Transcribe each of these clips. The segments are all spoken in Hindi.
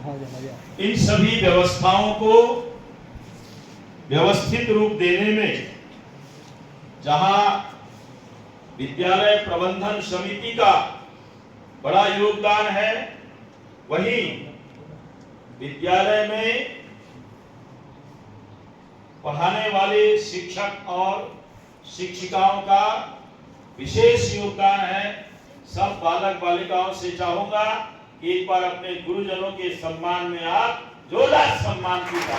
इन सभी व्यवस्थाओं को व्यवस्थित रूप देने में जहां विद्यालय प्रबंधन समिति का बड़ा योगदान है, वहीं विद्यालय में पढ़ाने वाले शिक्षक और शिक्षिकाओं का विशेष योगदान है। सब बालक बालिकाओं से चाहूंगा कि एक बार अपने गुरुजनों के सम्मान में आप जोरदार सम्मान कीजिए।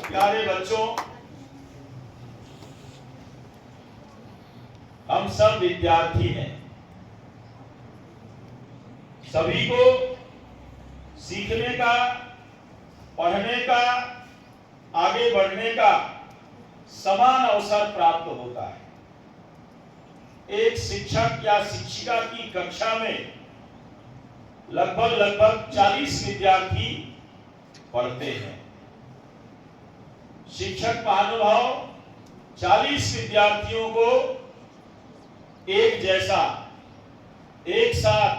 प्यारे बच्चों, हम सब विद्यार्थी हैं। सभी को सीखने का, पढ़ने का, आगे बढ़ने का समान अवसर प्राप्त होता है। एक शिक्षक या शिक्षिका की कक्षा में लगभग 40 विद्यार्थी पढ़ते हैं। शिक्षक महानुभाव 40 विद्यार्थियों को एक जैसा, एक साथ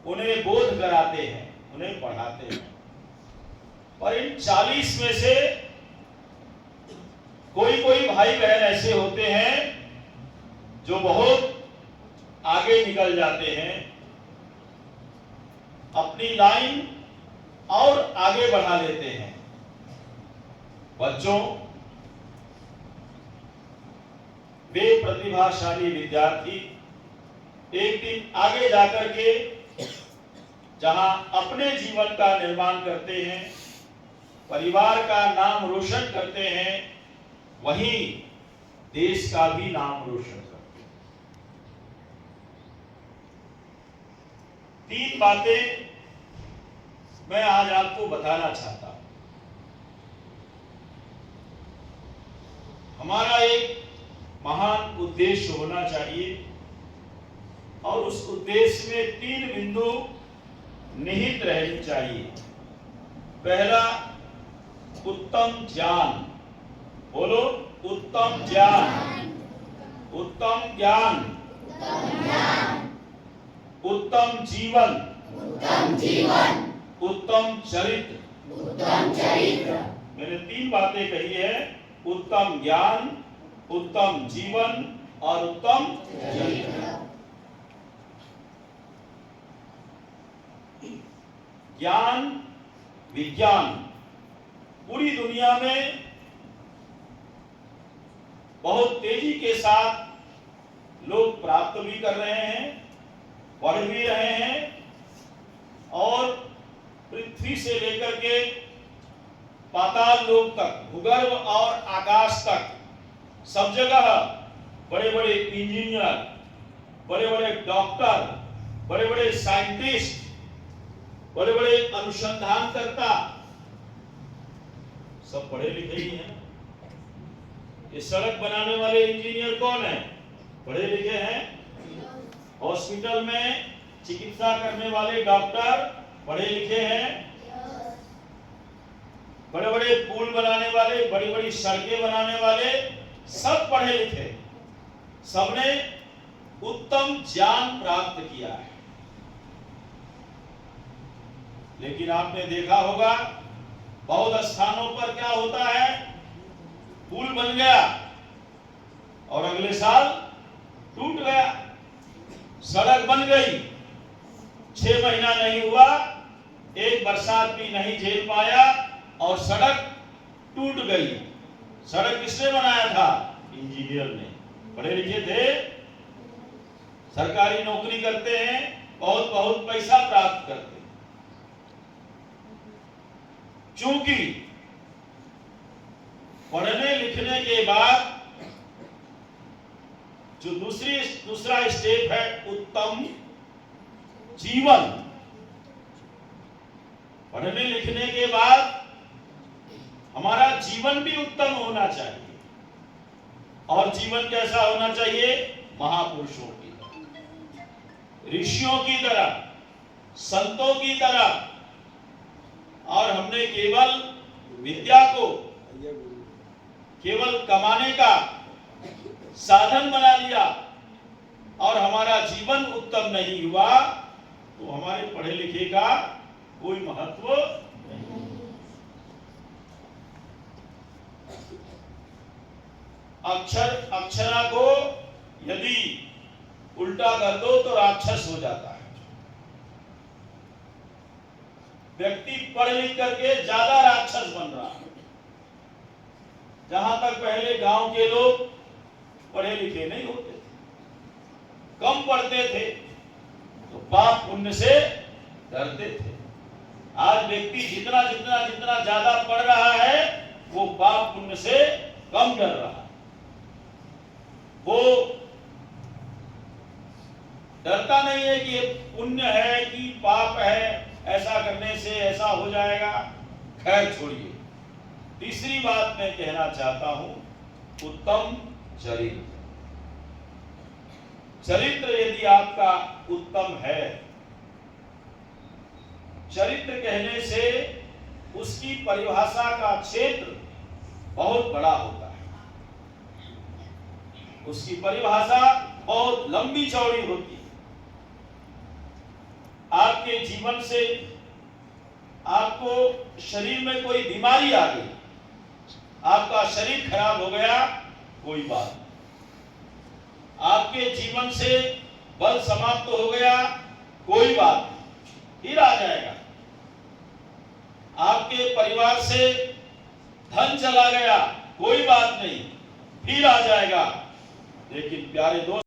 उन्हें बोध कराते हैं, उन्हें पढ़ाते हैं। और इन 40 में से कोई कोई भाई बहन ऐसे होते हैं जो बहुत आगे निकल जाते हैं, अपनी लाइन और आगे बढ़ा लेते हैं। बच्चों, वे प्रतिभाशाली विद्यार्थी एक दिन आगे जाकर के जहां अपने जीवन का निर्माण करते हैं, परिवार का नाम रोशन करते हैं, वहीं देश का भी नाम रोशन करते हैं। 3 बातें मैं आज आपको बताना चाहता हूं। हमारा एक महान उद्देश्य होना चाहिए और उस उद्देश्य में 3 बिंदु निहित रहनी चाहिए। पहला, उत्तम ज्ञान। बोलो, उत्तम ज्ञान। उत्तम ज्ञान। उत्तम जीवन। उत्तम चरित्र। मैंने 3 बातें कही है: उत्तम ज्ञान, उत्तम जीवन और उत्तम चरित्र। ज्ञान, विज्ञान पूरी दुनिया में बहुत तेजी के साथ लोग प्राप्त भी कर रहे हैं, बढ़ भी रहे हैं, और पृथ्वी से लेकर के पाताल लोक तक, भूगर्भ और आकाश तक सब जगह बड़े बड़े इंजीनियर, बड़े बड़े डॉक्टर, बड़े बड़े साइंटिस्ट, बड़े बड़े अनुसंधानकर्ता सब पढ़े लिखे ही हैं। ये सड़क बनाने वाले इंजीनियर कौन है? पढ़े लिखे हैं। हॉस्पिटल में चिकित्सा करने वाले डॉक्टर पढ़े लिखे हैं। बड़े बड़े पुल बनाने वाले, बड़ी बड़ी सड़कें बनाने वाले सब पढ़े लिखे। सबने उत्तम ज्ञान प्राप्त किया है। लेकिन आपने देखा होगा बहुत स्थानों पर क्या होता है, पुल बन गया और अगले साल टूट गया। सड़क बन गई, 6 महीना नहीं हुआ, एक बरसात भी नहीं झेल पाया और सड़क टूट गई। सड़क किसने बनाया था? इंजीनियर ने। पढ़े लिखे थे, सरकारी नौकरी करते हैं, बहुत बहुत पैसा प्राप्त करते हैं। चूंकि पढ़ने लिखने के बाद जो दूसरा स्टेप है उत्तम जीवन। पढ़ने लिखने के बाद हमारा जीवन भी उत्तम होना चाहिए। और जीवन कैसा होना चाहिए? महापुरुषों की तरह, ऋषियों की तरह, संतों की तरह। और हमने केवल विद्या को केवल कमाने का साधन बना लिया और हमारा जीवन उत्तम नहीं हुआ, तो हमारे पढ़े लिखे का कोई महत्व नहीं। अक्षरा को यदि उल्टा कर दो तो राक्षस हो जाता है। व्यक्ति पढ़ लिख करके ज्यादा राक्षस बन रहा है। जहां तक पहले गांव के लोग पढ़े लिखे नहीं होते थे, कम पढ़ते थे, तो पाप पुण्य से डरते थे। आज व्यक्ति जितना जितना जितना ज्यादा पढ़ रहा है, वो पाप पुण्य से कम डर रहा है। वो डरता नहीं है कि ये पुण्य है कि पाप है, ऐसा करने से ऐसा हो जाएगा। खैर छोड़िए, तीसरी बात मैं कहना चाहता हूं, उत्तम चरित्र। चरित्र यदि आपका उत्तम है, चरित्र कहने से उसकी परिभाषा का क्षेत्र बहुत बड़ा होता है। उसकी परिभाषा बहुत लंबी चौड़ी होती है। आपके जीवन से आपको शरीर में कोई बीमारी आ गई, आपका शरीर खराब हो गया, कोई बात नहीं। आपके जीवन से बल समाप्त हो गया, कोई बात नहीं, फिर आ जाएगा। आपके परिवार से धन चला गया, कोई बात नहीं, फिर आ जाएगा। लेकिन प्यारे दोस्त,